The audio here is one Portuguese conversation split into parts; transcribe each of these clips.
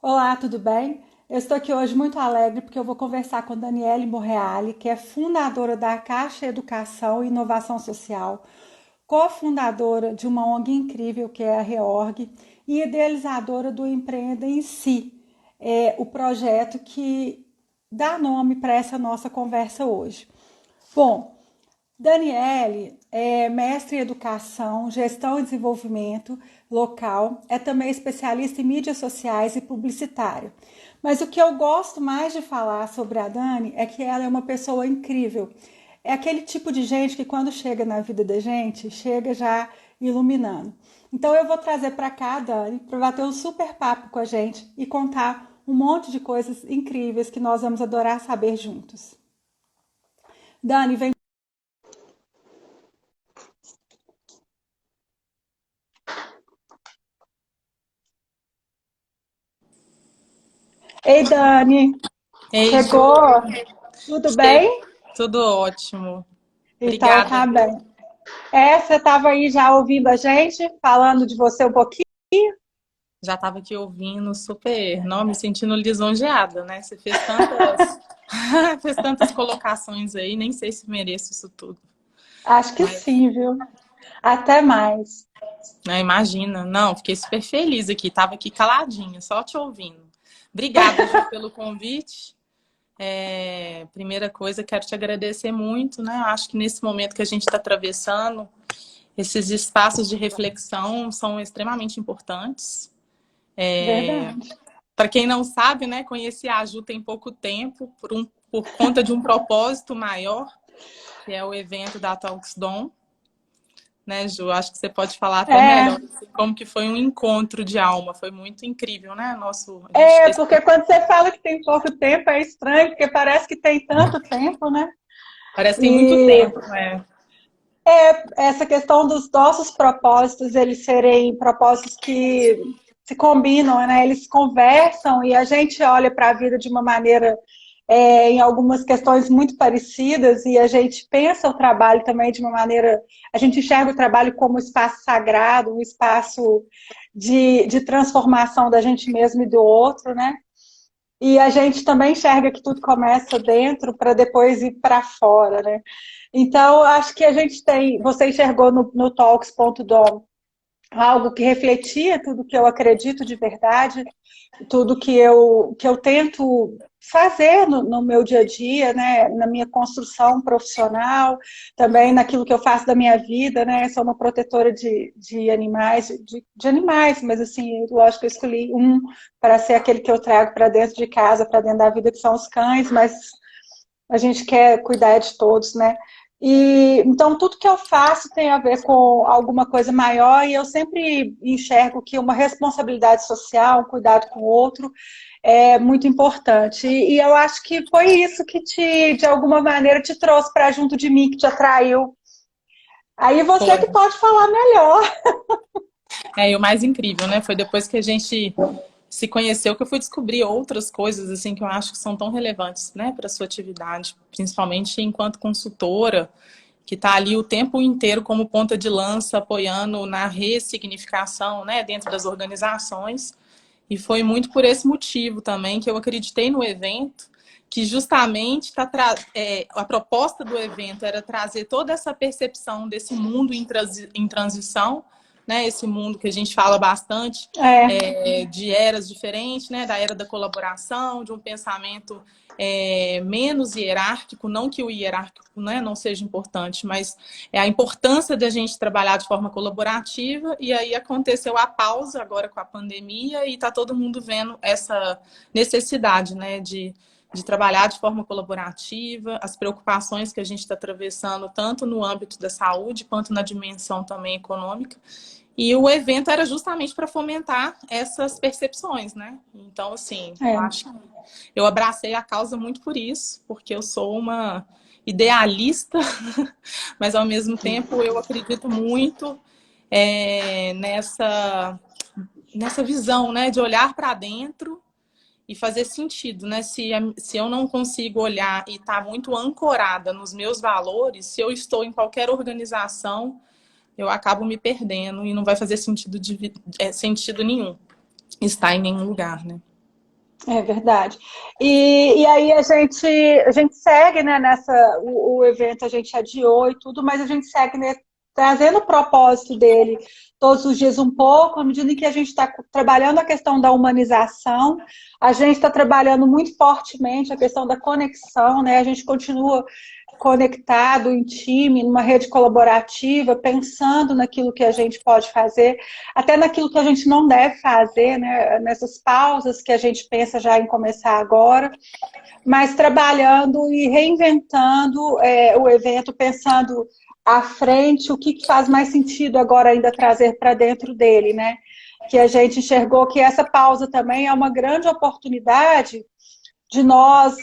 Olá, tudo bem? Eu estou aqui hoje muito alegre porque eu vou conversar com Daniele Morreale, que é fundadora da Caixa Educação e Inovação Social, cofundadora de uma ONG incrível que é a Reorg e idealizadora do Empreenda em Si, o projeto que dá nome para essa nossa conversa hoje. Bom, Daniele é mestre em educação, gestão e desenvolvimento local, é também especialista em mídias sociais e publicitária. Mas o que eu gosto mais de falar sobre a Dani é que ela é uma pessoa incrível. É aquele tipo de gente que quando chega na vida da gente, chega já iluminando. Então eu vou trazer para cá a Dani para bater um super papo com a gente e contar um monte de coisas incríveis que nós vamos adorar saber juntos. Dani, vem. Ei, Dani, Ei, Ju, chegou? Tudo che- bem? tudo ótimo. Então Obrigada, tá viu? bem. Você estava aí já ouvindo a gente, falando de você um pouquinho? Já estava aqui ouvindo, super, não, me sentindo lisonjeada, né? Você fez tantas, fez tantas colocações aí, nem sei se mereço isso tudo. Acho que Mas, sim, viu? Até mais. né, imagina, não, fiquei super feliz aqui, tava aqui caladinha, só te ouvindo. Obrigada, Ju, pelo convite. Primeira coisa, quero te agradecer muito, né? Acho que nesse momento que a gente está atravessando, esses espaços de reflexão são extremamente importantes. Verdade. Para quem não sabe, né, conheci a Ju tem pouco tempo por conta de um propósito maior, que é o evento da Talksdom, né, Ju? Acho que você pode falar até É, melhor assim, como que foi um encontro de alma, foi muito incrível, né? A gente ter... porque quando você fala que tem pouco tempo é estranho, porque parece que tem tanto tempo, né? Parece que tem muito E tempo, né? essa questão dos nossos propósitos, eles serem propósitos que se combinam, né? Eles conversam e a gente olha para a vida de uma maneira, em algumas questões muito parecidas e a gente pensa o trabalho também de uma maneira, a gente enxerga o trabalho como um espaço sagrado, um espaço de transformação da gente mesmo e do outro, né? E a gente também enxerga que tudo começa dentro para depois ir para fora, né? Então, acho que a gente tem. Você enxergou no Talks.dom algo que refletia tudo que eu acredito de verdade, tudo que eu tento fazer no meu dia a dia, né, na minha construção profissional, também naquilo que eu faço da minha vida, né, sou uma protetora de animais, de animais, mas assim, lógico que eu escolhi um para ser aquele que eu trago para dentro de casa, para dentro da vida, que são os cães, mas a gente quer cuidar de todos, né? E então tudo que eu faço tem a ver com alguma coisa maior e eu sempre enxergo que uma responsabilidade social, um cuidado com o outro é muito importante. E eu acho que foi isso que de alguma maneira, te trouxe para junto de mim, que te atraiu. Aí você Foi. que pode falar melhor. E o mais incrível, né? Foi depois que a gente se conheceu que eu fui descobrir outras coisas assim que eu acho que são tão relevantes, né, para sua atividade, principalmente enquanto consultora, que está ali o tempo inteiro como ponta de lança, apoiando na ressignificação, né, dentro das organizações. E foi muito por esse motivo também que eu acreditei no evento, que justamente a proposta do evento era trazer toda essa percepção desse mundo em transição, né? Esse mundo que a gente fala bastante, É, de eras diferentes, né? Da era da colaboração, de um pensamento menos hierárquico, não que o hierárquico, né, não seja importante, mas é a importância da gente trabalhar de forma colaborativa, e aí aconteceu a pausa agora com a pandemia e está todo mundo vendo essa necessidade, né, de trabalhar de forma colaborativa, as preocupações que a gente está atravessando, tanto no âmbito da saúde, quanto na dimensão também econômica. E o evento era justamente para fomentar essas percepções, né? Então, assim, eu é. acho que eu abracei a causa muito por isso, porque eu sou uma idealista, mas ao mesmo tempo eu acredito muito nessa visão, né, de olhar para dentro e fazer sentido, né? Se eu não consigo olhar e estar muito ancorada nos meus valores, se eu estou em qualquer organização, eu acabo me perdendo e não vai fazer sentido nenhum estar em nenhum lugar, né? É verdade. E aí a gente segue, né, o evento a gente adiou e tudo, mas a gente segue, né, trazendo o propósito dele todos os dias um pouco, à medida em que a gente está trabalhando a questão da humanização, a gente está trabalhando muito fortemente a questão da conexão, né? A gente continua conectado em time, numa rede colaborativa, pensando naquilo que a gente pode fazer, até naquilo que a gente não deve fazer, né? Nessas pausas que a gente pensa já em começar agora, mas trabalhando e reinventando o evento, pensando à frente o que faz mais sentido agora ainda trazer para dentro dele, né? Que a gente enxergou que essa pausa também é uma grande oportunidade de nós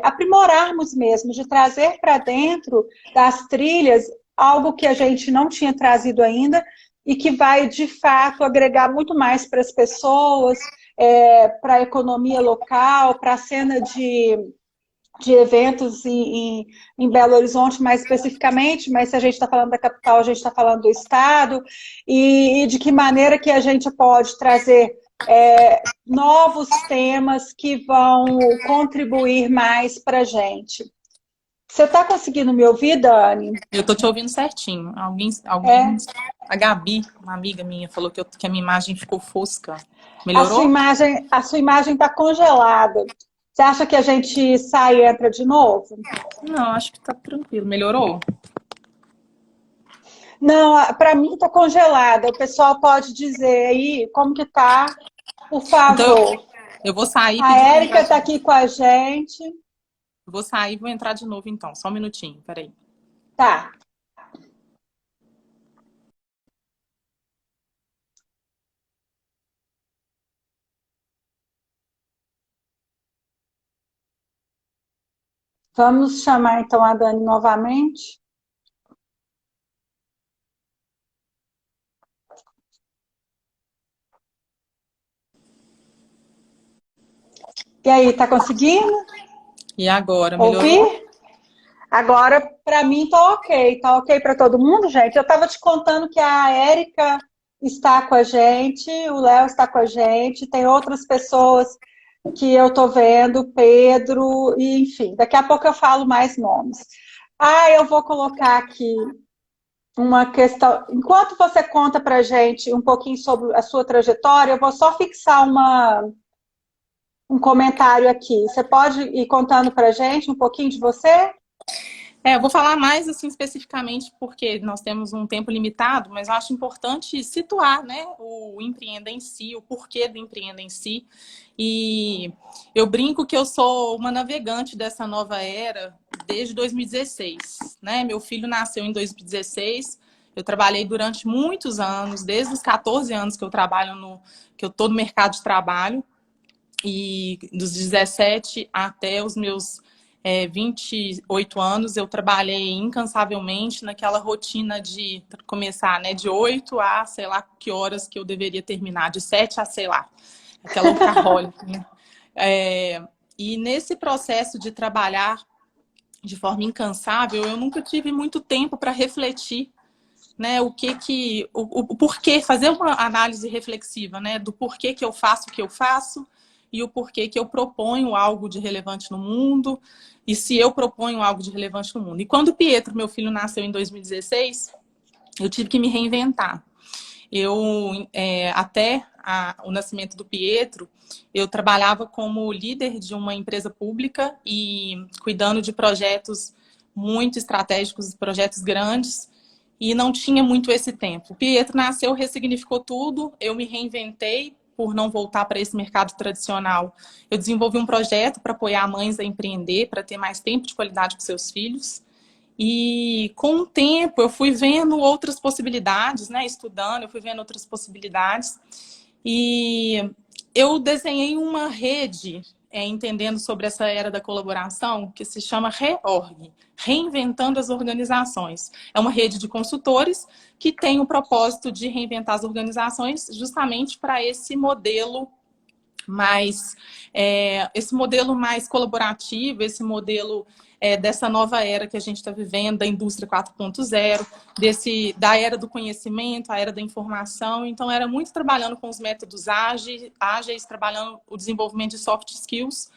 aprimorarmos mesmo, de trazer para dentro das trilhas algo que a gente não tinha trazido ainda e que vai, de fato, agregar muito mais para as pessoas, para a economia local, para a cena de eventos em Belo Horizonte, mais especificamente, mas se a gente está falando da capital, a gente está falando do estado, e de que maneira que a gente pode trazer novos temas que vão contribuir mais para a gente. Você está conseguindo me ouvir, Dani? Eu tô te ouvindo certinho. É. A Gabi, uma amiga minha, falou que a minha imagem ficou fosca. A sua Melhorou? imagem, a sua imagem está congelada. Você acha que a gente sai e entra de novo? Não, acho que tá tranquilo. Melhorou? Não, para mim está congelada. O pessoal pode dizer aí como que tá, por Então, favor. eu vou sair e A pedir para Érica entrar de está novo. aqui com a gente. Eu vou sair e vou entrar de novo, então. Só um minutinho, peraí. Tá. Vamos chamar então a Dani novamente. E aí, tá conseguindo E agora, melhorou? ouvir? Agora, para mim, tá ok. Tá ok para todo mundo, gente? Eu estava te contando que a Érica está com a gente, o Léo está com a gente, tem outras pessoas que eu tô vendo, Pedro, e enfim, daqui a pouco eu falo mais nomes. Ah, eu vou colocar aqui uma questão. Enquanto você conta pra gente um pouquinho sobre a sua trajetória, eu vou só fixar um comentário aqui. Você pode ir contando pra gente um pouquinho de você? Eu vou falar mais assim especificamente porque nós temos um tempo limitado, mas eu acho importante situar, né, o Empreenda em si, o porquê do Empreenda em si. E eu brinco que eu sou uma navegante dessa nova era desde 2016, né? Meu filho nasceu em 2016. Eu trabalhei durante muitos anos, desde os 14 anos que eu trabalho que eu tô no mercado de trabalho, e dos 17 até os meus 28 anos, eu trabalhei incansavelmente naquela rotina de começar, né, de 8 a sei lá que horas que eu deveria terminar, de 7 a sei lá, aquela workaholic, né? E nesse processo de trabalhar de forma incansável, eu nunca tive muito tempo para refletir, né, o porquê, fazer uma análise reflexiva, né, do porquê que eu faço o que eu faço e o porquê que eu proponho algo de relevante no mundo e se eu proponho algo de relevante no mundo. E quando o Pietro, meu filho, nasceu em 2016, eu tive que me reinventar. Até o nascimento do Pietro, eu trabalhava como líder de uma empresa pública e cuidando de projetos muito estratégicos, projetos grandes, e não tinha muito esse tempo. O Pietro nasceu, ressignificou tudo, eu me reinventei por não voltar para esse mercado tradicional. Eu desenvolvi um projeto para apoiar mães a empreender, para ter mais tempo de qualidade com seus filhos. E com o tempo eu fui vendo outras possibilidades, né? Estudando, eu fui vendo outras possibilidades. E eu desenhei uma rede, entendendo sobre essa era da colaboração, que se chama REORG, Reinventando as Organizações. É uma rede de consultores que tem o propósito de reinventar as organizações justamente para esse modelo Mas esse modelo mais colaborativo, esse modelo dessa nova era que a gente está vivendo, da indústria 4.0, da era do conhecimento, a era da informação. Então, era muito trabalhando com os métodos ágeis, trabalhando o desenvolvimento de soft skills,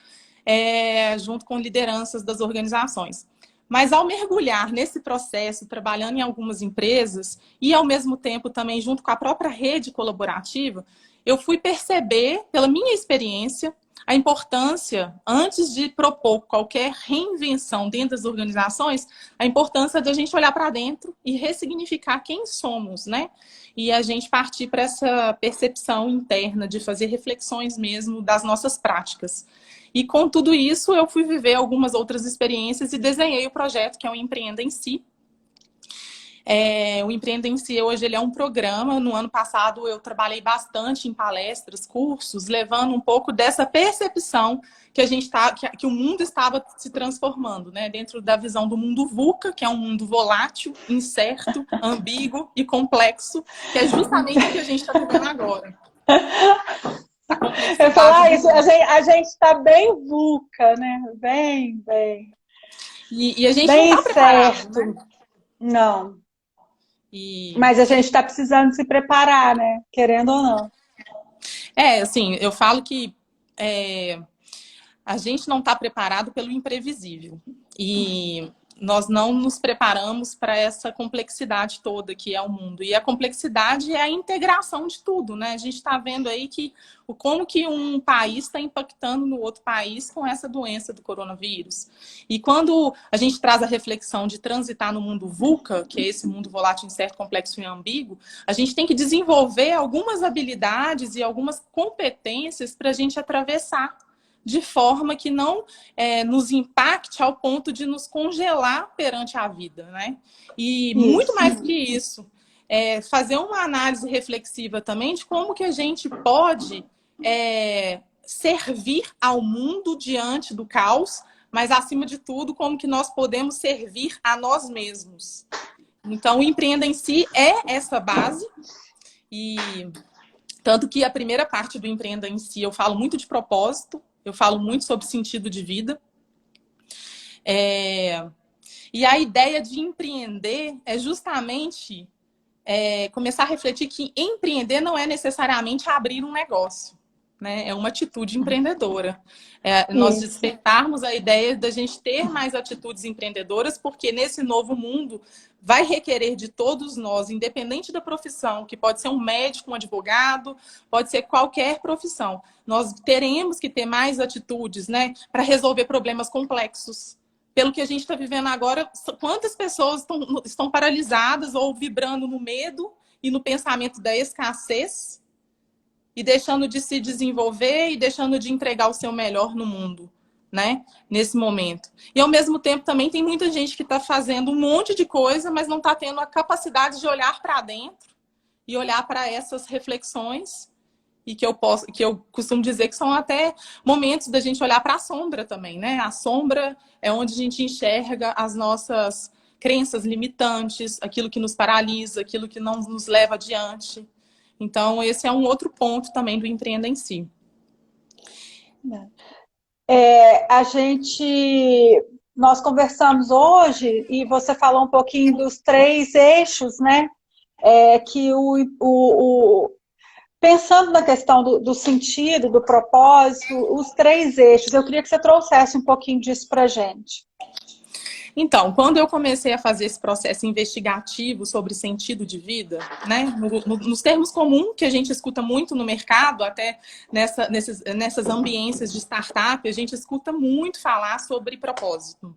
junto com lideranças das organizações. Mas ao mergulhar nesse processo, trabalhando em algumas empresas e, ao mesmo tempo, também junto com a própria rede colaborativa, eu fui perceber, pela minha experiência, a importância, antes de propor qualquer reinvenção dentro das organizações, a importância da gente olhar para dentro e ressignificar quem somos, né? E a gente partir para essa percepção interna de fazer reflexões mesmo das nossas práticas. E com tudo isso, eu fui viver algumas outras experiências e desenhei o projeto, que é o Empreenda em Si. O Empreenda em Si, hoje, ele é um programa. No ano passado, eu trabalhei bastante em palestras, cursos, levando um pouco dessa percepção que o mundo estava se transformando, né? Dentro da visão do mundo VUCA, que é um mundo volátil, incerto, ambíguo e complexo, que é justamente o que a gente está vivendo agora. Eu falar isso, a gente está bem VUCA, né? Bem. E a gente bem não está preparado, certo. né? Não. Mas a gente está precisando se preparar, né? Querendo ou não. Assim, eu falo que a gente não está preparado pelo imprevisível. E nós não nos preparamos para essa complexidade toda que é o mundo. E a complexidade é a integração de tudo, né? A gente está vendo aí como que um país está impactando no outro país com essa doença do coronavírus. E quando a gente traz a reflexão de transitar no mundo VUCA, que é esse mundo volátil, incerto, complexo e ambíguo, a gente tem que desenvolver algumas habilidades e algumas competências para a gente atravessar de forma que não nos impacte ao ponto de nos congelar perante a vida, né? E muito mais que isso, fazer uma análise reflexiva também de como que a gente pode servir ao mundo diante do caos, mas, acima de tudo, como que nós podemos servir a nós mesmos. Então, o Empreenda em Si é essa base, e tanto que a primeira parte do Empreenda em Si eu falo muito de propósito, eu falo muito sobre sentido de vida. E a ideia de empreender é justamente começar a refletir que empreender não é necessariamente abrir um negócio, né? É uma atitude empreendedora. Nós despertarmos a ideia da gente ter mais atitudes empreendedoras, porque nesse novo mundo vai requerer de todos nós, independente da profissão, que pode ser um médico, um advogado, pode ser qualquer profissão. Nós teremos que ter mais atitudes, né, para resolver problemas complexos. Pelo que a gente está vivendo agora, quantas pessoas estão paralisadas ou vibrando no medo e no pensamento da escassez e deixando de se desenvolver e deixando de entregar o seu melhor no mundo, né? Nesse momento. E, ao mesmo tempo, também tem muita gente que está fazendo um monte de coisa, mas não está tendo a capacidade de olhar para dentro e olhar para essas reflexões, e que eu costumo dizer que são até momentos da gente olhar para a sombra também, né? A sombra é onde a gente enxerga as nossas crenças limitantes, aquilo que nos paralisa, aquilo que não nos leva adiante. Então, esse é um outro ponto também do Empreenda em Si. Nós conversamos hoje e você falou um pouquinho dos 3 eixos, né? Pensando na questão do sentido, do propósito, os 3 eixos, eu queria que você trouxesse um pouquinho disso para a gente. Então, quando eu comecei a fazer esse processo investigativo sobre sentido de vida, né, nos termos comuns que a gente escuta muito no mercado, até nessas ambiências de startup, a gente escuta muito falar sobre propósito.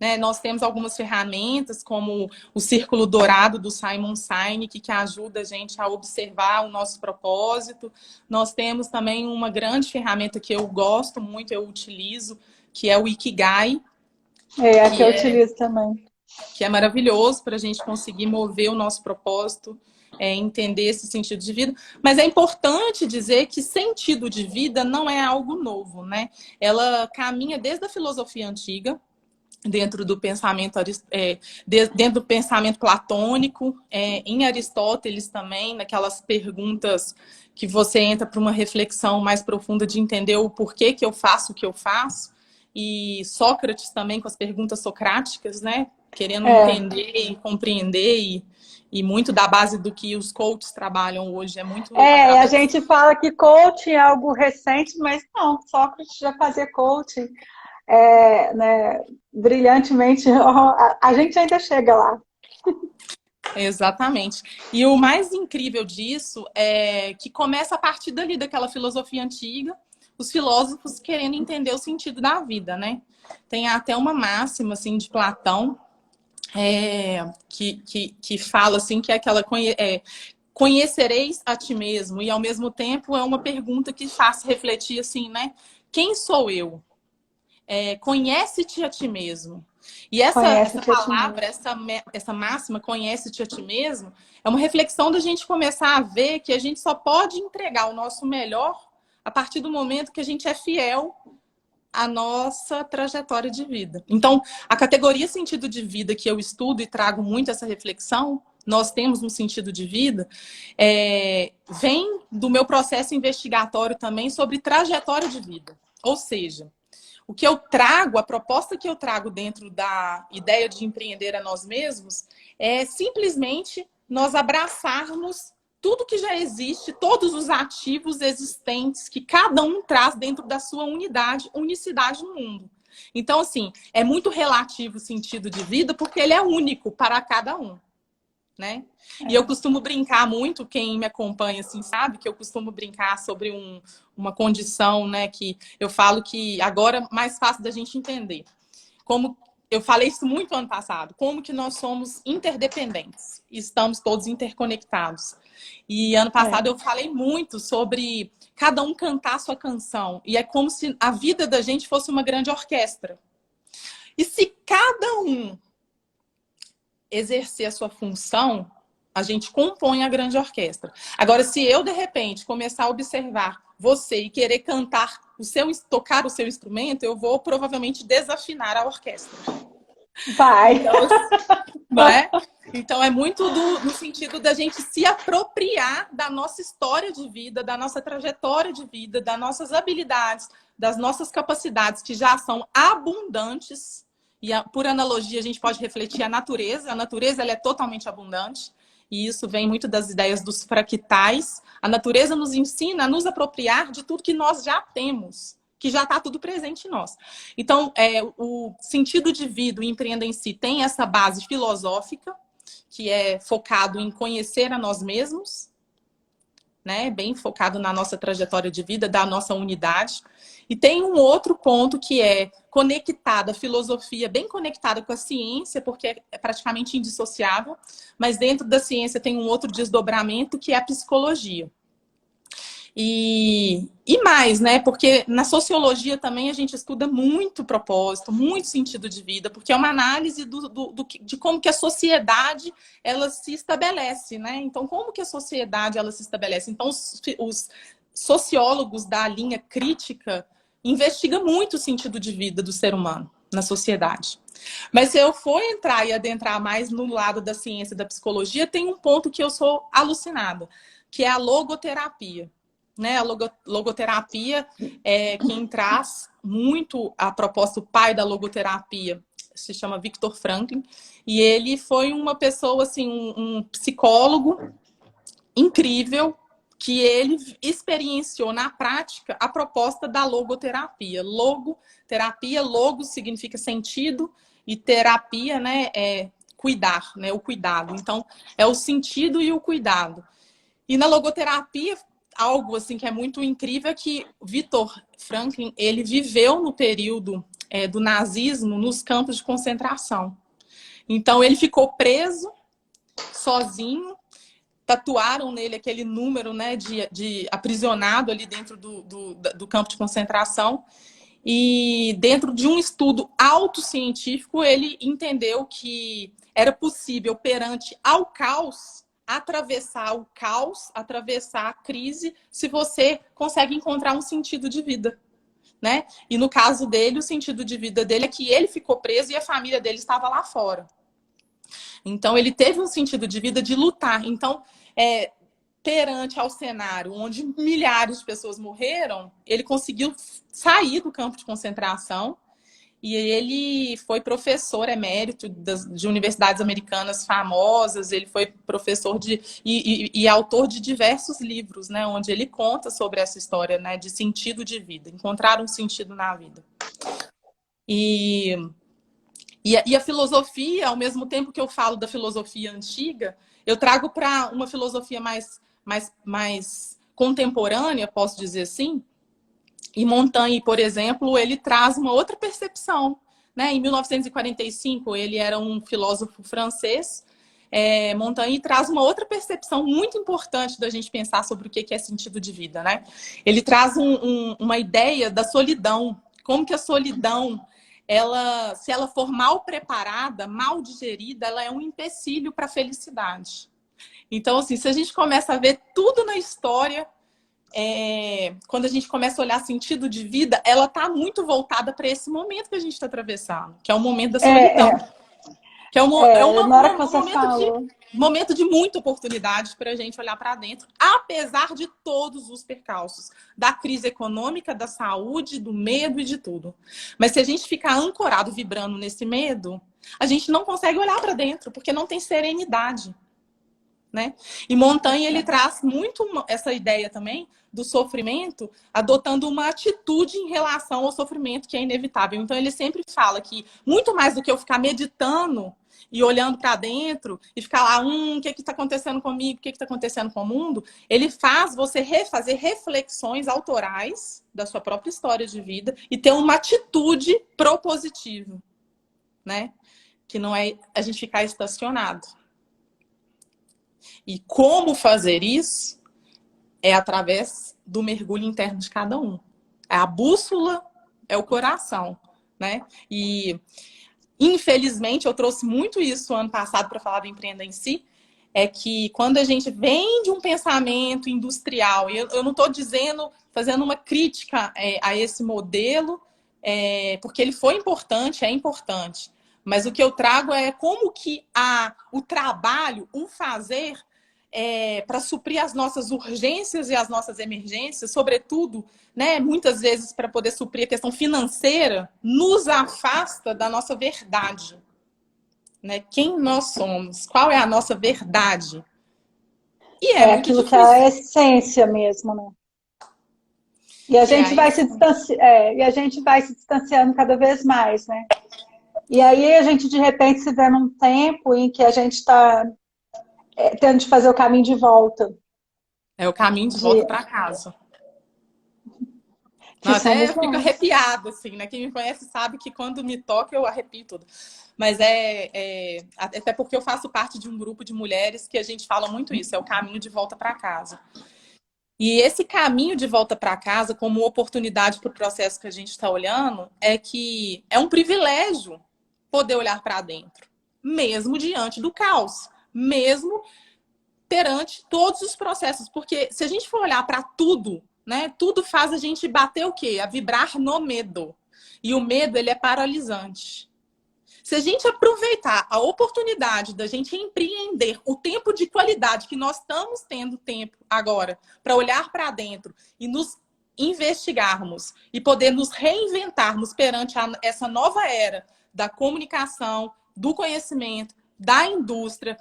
Né? Nós temos algumas ferramentas, como o Círculo Dourado do Simon Sinek, que ajuda a gente a observar o nosso propósito. Nós temos também uma grande ferramenta que eu gosto muito, eu utilizo, que é o Ikigai. Que eu utilizo também. Que é maravilhoso para a gente conseguir mover o nosso propósito, entender esse sentido de vida. Mas é importante dizer que sentido de vida não é algo novo, né? Ela caminha desde a filosofia antiga. dentro do pensamento, dentro do pensamento platônico, em Aristóteles também, naquelas perguntas que você entra para uma reflexão mais profunda de entender o porquê que eu faço o que eu faço, e Sócrates também com as perguntas socráticas, né? Querendo entender e compreender, e muito da base do que os coaches trabalham hoje, é muito A através... gente fala que coaching é algo recente, mas não, Sócrates já fazia coaching, né, brilhantemente. A gente ainda chega lá. Exatamente. E o mais incrível disso é que começa a partir dali, daquela filosofia antiga, os filósofos querendo entender o sentido da vida, né? Tem até uma máxima, assim, de Platão, que fala, assim, que é aquela... conhecereis a ti mesmo, e ao mesmo tempo é uma pergunta que faz refletir, assim, né? Quem sou eu? Conhece-te a ti mesmo. E essa Conhece-te a ti palavra, mesmo. essa máxima, conhece-te a ti mesmo, é uma reflexão da gente começar a ver que a gente só pode entregar o nosso melhor a partir do momento que a gente é fiel à nossa trajetória de vida. Então, a categoria sentido de vida que eu estudo e trago muito essa reflexão, nós temos um sentido de vida, vem do meu processo investigatório também sobre trajetória de vida. Ou seja, o que eu trago, a proposta que eu trago dentro da ideia de empreender a nós mesmos é simplesmente nós abraçarmos tudo que já existe, todos os ativos existentes que cada um traz dentro da sua unicidade no mundo. Então, assim, é muito relativo o sentido de vida porque ele é único para cada um. Né? E eu costumo brincar muito, quem me acompanha assim sabe que eu costumo brincar sobre uma condição, né, que eu falo que agora é mais fácil da gente entender. Como eu falei isso muito ano passado, como que nós somos interdependentes, estamos todos interconectados. E ano passado eu falei muito sobre cada um cantar a sua canção, e é como se a vida da gente fosse uma grande orquestra. E se cada um exercer a sua função, a gente compõe a grande orquestra. Agora, se eu, de repente, começar a observar você e querer tocar o seu instrumento, eu vou provavelmente desafinar a orquestra. Vai. Então, não é? Então, é muito no sentido da gente se apropriar da nossa história de vida, da nossa trajetória de vida, das nossas habilidades, das nossas capacidades, que já são abundantes. E por analogia, a gente pode refletir a natureza. A natureza ela é totalmente abundante. E isso vem muito das ideias dos fractais. A natureza nos ensina a nos apropriar de tudo que nós já temos, que já está tudo presente em nós. Então, o sentido de vida, o empreender em si, tem essa base filosófica, que é focado em conhecer a nós mesmos, né? Bem focado na nossa trajetória de vida, da nossa unidade. E tem um outro ponto que é conectado, a filosofia bem conectada com a ciência, porque é praticamente indissociável, mas dentro da ciência tem um outro desdobramento que é a psicologia. E mais, né? Porque na sociologia também a gente estuda muito propósito, muito sentido de vida, porque é uma análise de como que a sociedade ela se estabelece, né? Então, como que a sociedade ela se estabelece? Então, os sociólogos da linha crítica investigam muito o sentido de vida do ser humano na sociedade. Mas se eu for entrar e adentrar mais no lado da ciência e da psicologia, tem um ponto que eu sou alucinada, que é a logoterapia. Né? A logoterapia é quem traz muito a proposta, o pai da logoterapia se chama Viktor Frankl, e ele foi uma pessoa, assim, um psicólogo incrível, que ele experienciou na prática a proposta da logoterapia. Logoterapia, logo significa sentido, e terapia, né, é cuidar, né, o cuidado. Então, é o sentido e o cuidado. E na logoterapia, algo assim que é muito incrível é que Viktor Frankl, ele viveu no período do nazismo nos campos de concentração. Então ele ficou preso, sozinho, tatuaram nele aquele número, né, de aprisionado ali dentro do campo de concentração. E dentro de um estudo autocientífico, ele entendeu que era possível, perante ao caos, atravessar o caos, atravessar a crise, se você consegue encontrar um sentido de vida. né? E no caso dele, o sentido de vida dele é que ele ficou preso e a família dele estava lá fora. Então, ele teve um sentido de vida de lutar. Então, perante ao cenário onde milhares de pessoas morreram, ele conseguiu sair do campo de concentração e ele foi professor emérito de universidades americanas famosas, ele foi professor e autor de diversos livros, né, onde ele conta sobre essa história, né, de sentido de vida, encontrar um sentido na vida. E a filosofia, ao mesmo tempo que eu falo da filosofia antiga, eu trago para uma filosofia mais contemporânea, posso dizer assim. E Montaigne, por exemplo, ele traz uma outra percepção, né? Em 1945, ele era um filósofo francês. Montaigne traz uma outra percepção muito importante da gente pensar sobre o que é sentido de vida, né? Ele traz uma ideia da solidão, como que a solidão, se ela for mal preparada, mal digerida, ela é um empecilho para a felicidade. Então, assim, se a gente começa a ver tudo na história, quando a gente começa a olhar sentido de vida, ela está muito voltada para esse momento que a gente está atravessando, que é o momento da solidão. Que é um momento de muita oportunidade para a gente olhar para dentro, apesar de todos os percalços, da crise econômica, da saúde, do medo e de tudo. Mas se a gente ficar ancorado, vibrando nesse medo, a gente não consegue olhar para dentro, porque não tem serenidade. Né? E Montaigne, ele traz muito essa ideia também do sofrimento, adotando uma atitude em relação ao sofrimento que é inevitável. Então, ele sempre fala que, muito mais do que eu ficar meditando e olhando para dentro e ficar lá, o que está acontecendo comigo, o que está acontecendo com o mundo, ele faz você fazer reflexões autorais da sua própria história de vida e ter uma atitude propositiva, né? Que não é a gente ficar estacionado. E como fazer isso é através do mergulho interno de cada um. A bússola é o coração, né? E, infelizmente, eu trouxe muito isso ano passado para falar do Empreenda em Si, é que quando a gente vem de um pensamento industrial, e eu não estou fazendo uma crítica a esse modelo, porque ele foi importante, é importante. Mas o que eu trago é como que o trabalho, o fazer, para suprir as nossas urgências e as nossas emergências, sobretudo, né, muitas vezes para poder suprir a questão financeira, nos afasta da nossa verdade. Né? Quem nós somos? Qual é a nossa verdade? E é muito aquilo difícil. Que é a essência mesmo, né? E a gente vai se distanciando cada vez mais, né? E aí a gente, de repente, se vê num tempo em que a gente está tendo de fazer o caminho de volta. É o caminho de volta para casa. Até eu fico arrepiada, assim, né? Quem me conhece sabe que quando me toca eu arrepio tudo. Mas até porque eu faço parte de um grupo de mulheres que a gente fala muito isso, é o caminho de volta para casa. E esse caminho de volta para casa, como oportunidade para o processo que a gente está olhando, que é um privilégio poder olhar para dentro, mesmo diante do caos, mesmo perante todos os processos. Porque se a gente for olhar para tudo, né, tudo faz a gente bater o quê? A vibrar no medo. E o medo, ele é paralisante. Se a gente aproveitar a oportunidade da gente empreender o tempo de qualidade que nós estamos tendo tempo agora para olhar para dentro e nos investigarmos e poder nos reinventarmos perante essa nova era da comunicação, do conhecimento, da indústria,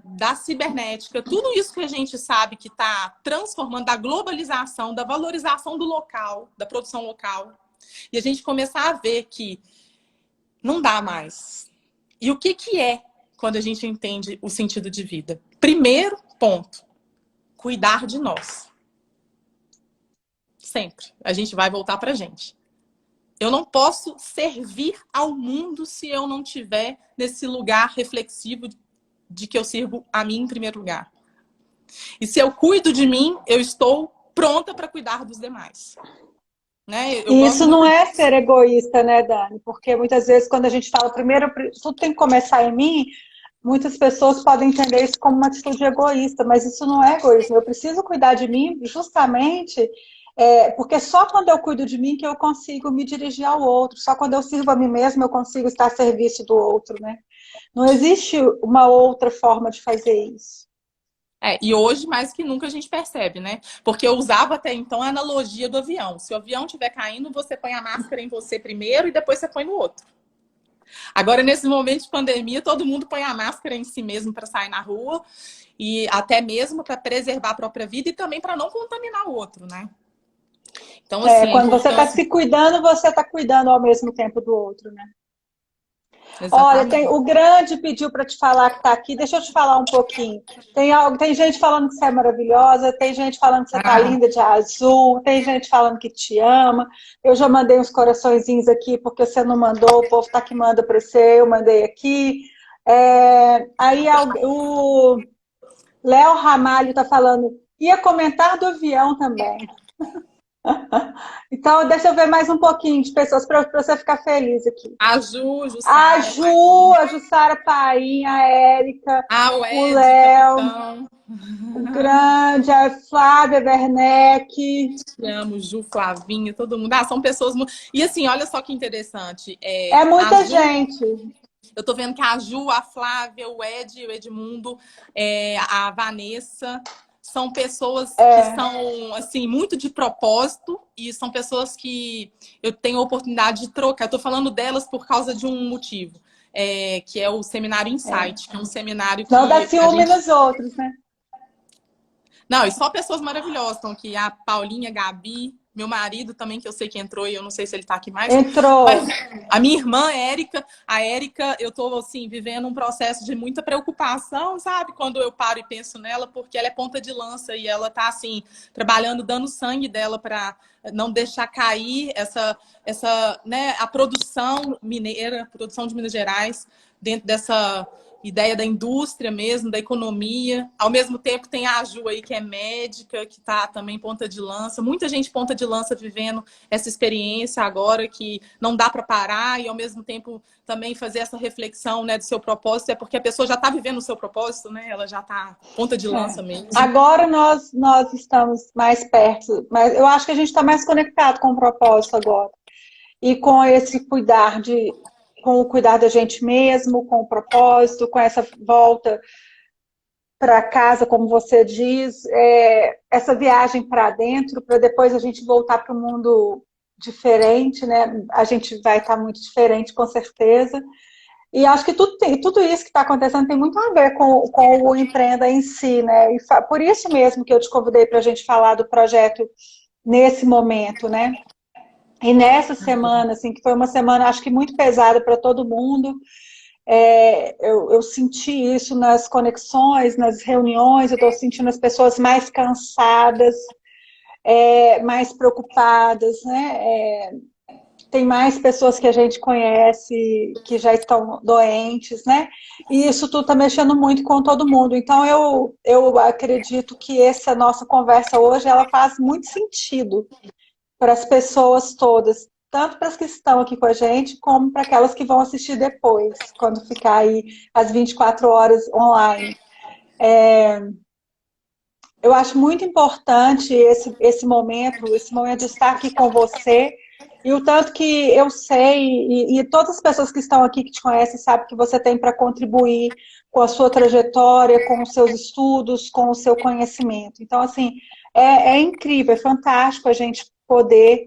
da cibernética, tudo isso que a gente sabe que está transformando, da globalização, da valorização do local, da produção local, e a gente começar a ver que não dá mais. E o que é quando a gente entende o sentido de vida? Primeiro ponto, cuidar de nós. Sempre. A gente vai voltar para a gente. Eu não posso servir ao mundo se eu não estiver nesse lugar reflexivo de que eu sirvo a mim em primeiro lugar. E se eu cuido de mim, eu estou pronta para cuidar dos demais. Né? E isso não é ser egoísta, né, Dani? Porque muitas vezes quando a gente fala primeiro, tudo tem que começar em mim, muitas pessoas podem entender isso como uma atitude egoísta, mas isso não é egoísmo. Eu preciso cuidar de mim justamente Porque só quando eu cuido de mim que eu consigo me dirigir ao outro. Só quando eu sirvo a mim mesma eu consigo estar a serviço do outro, né? Não existe uma outra forma de fazer isso. E hoje, mais que nunca, a gente percebe, né? Porque eu usava até então a analogia do avião. Se o avião estiver caindo, você põe a máscara em você primeiro e depois você põe no outro. Agora, nesse momento de pandemia, todo mundo põe a máscara em si mesmo para sair na rua e até mesmo para preservar a própria vida e também para não contaminar o outro, né? Então, assim, a Quando você está importância... se cuidando, você está cuidando ao mesmo tempo do outro, né? Olha, Exatamente. o Grande pediu para te falar que está aqui. Deixa eu te falar um pouquinho. Tem gente falando que você é maravilhosa, tem gente falando que você está Ah, linda de azul, tem gente falando que te ama. Eu já mandei uns coraçõezinhos aqui porque você não mandou, o povo tá que manda para você, eu mandei aqui. Aí o Léo Ramalho está falando, ia comentar do avião também. Então, deixa eu ver mais um pouquinho de pessoas para você ficar feliz aqui. a Ju, Jussara, tá aqui. A Jussara Paim, a Érica, Ah, o o Ed, Léo, capitão. o Grande, a Flávia Werneck. Te amo, Ju, Flavinha, todo mundo. Ah, são pessoas... E assim, olha só que interessante. É A muita Ju, gente. eu tô vendo que a Ju, a Flávia, o Ed, o Edmundo, a Vanessa, são pessoas que são, assim, muito de propósito e são pessoas que eu tenho a oportunidade de trocar. Eu tô falando delas por causa de um motivo, que é o Seminário Insight, que é um seminário Não dá que a ciúme gente... nos outros, né? Não, e só pessoas maravilhosas estão aqui. A Paulinha, a Gabi, meu marido também, que eu sei que entrou e eu não sei se ele tá aqui mais. Mas Entrou. a minha irmã, Érica, a Érica, eu tô, assim, vivendo um processo de muita preocupação, sabe? Quando eu paro e penso nela, porque ela é ponta de lança e ela tá, assim, trabalhando, dando sangue dela para não deixar cair né, a produção mineira, a produção de Minas Gerais, dentro dessa ideia da indústria mesmo, da economia. Ao mesmo tempo tem a Ju aí, que é médica, que está também ponta de lança. Muita gente ponta de lança vivendo essa experiência agora, que não dá para parar e, ao mesmo tempo, também fazer essa reflexão, né, do seu propósito. É porque a pessoa já está vivendo o seu propósito, né? Ela já está ponta de lança mesmo. Agora nós estamos mais perto, mas eu acho que a gente está mais conectado com o propósito agora. E com esse com o cuidar da gente mesmo, com o propósito, com essa volta para casa, como você diz, essa viagem para dentro, para depois a gente voltar para um mundo diferente, né? A gente vai estar muito diferente, com certeza. E acho que tudo isso que está acontecendo tem muito a ver com o Empreenda em si, né? E por isso mesmo que eu te convidei para a gente falar do projeto nesse momento, né? E nessa semana, assim, que foi uma semana, acho que muito pesada para todo mundo, eu senti isso nas conexões, nas reuniões, eu estou sentindo as pessoas mais cansadas, mais preocupadas, né? Tem mais pessoas que a gente conhece que já estão doentes, né? E isso tudo está mexendo muito com todo mundo. Então, eu acredito que essa nossa conversa hoje, ela faz muito sentido para as pessoas todas, tanto para as que estão aqui com a gente, como para aquelas que vão assistir depois, quando ficar aí às 24 horas online. Eu acho muito importante esse momento de estar aqui com você, e o tanto que eu sei, e todas as pessoas que estão aqui que te conhecem sabem que você tem para contribuir com a sua trajetória, com os seus estudos, com o seu conhecimento. Então, assim, é incrível, é fantástico a gente poder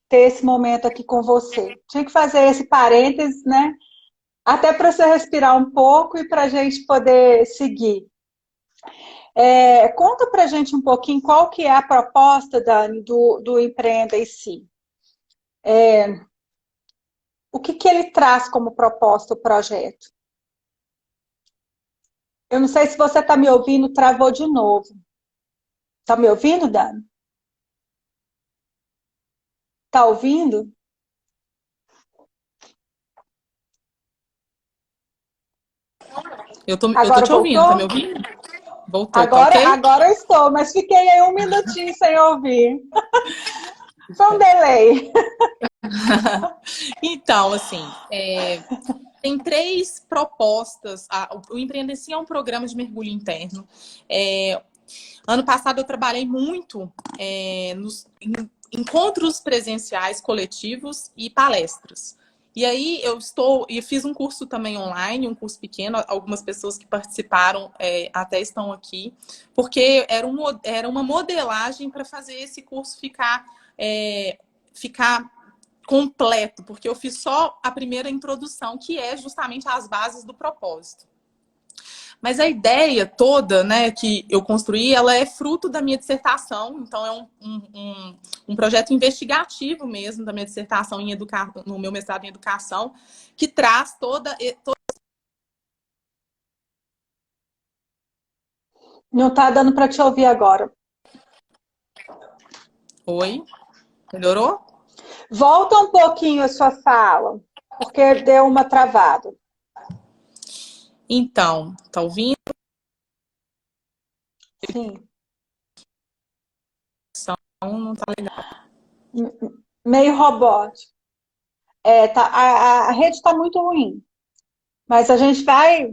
ter esse momento aqui com você. Tinha que fazer esse parênteses, né? Até para você respirar um pouco e para a gente poder seguir. Conta para a gente um pouquinho qual que é a proposta, Dani, do Empreenda em si. O que ele traz como proposta, o projeto? Eu não sei se você está me ouvindo, travou de novo. Está me ouvindo, Dani? Está ouvindo? Eu tô Agora te ouvindo, tá me voltou? ouvindo? Voltou, tá ok? Agora eu estou, mas fiquei aí um minutinho sem ouvir. Foi um delay. Então, assim, tem três propostas. O Empreender Sim é um programa de mergulho interno. Ano passado eu trabalhei muito nos encontros presenciais coletivos e palestras. E aí e fiz um curso também online, um curso pequeno, algumas pessoas que participaram até estão aqui, porque era uma modelagem para fazer esse curso ficar completo, porque eu fiz só a primeira introdução, que é justamente as bases do propósito. Mas a ideia toda, né, que eu construí, ela é fruto da minha dissertação, então é um projeto investigativo mesmo da minha dissertação no meu mestrado em educação, que traz toda. Não está dando para te ouvir agora. Oi? Melhorou? Volta um pouquinho a sua fala, porque deu uma travada. Então, tá ouvindo? Sim. Não tá legal. Meio robótico. A rede está muito ruim. Mas a gente vai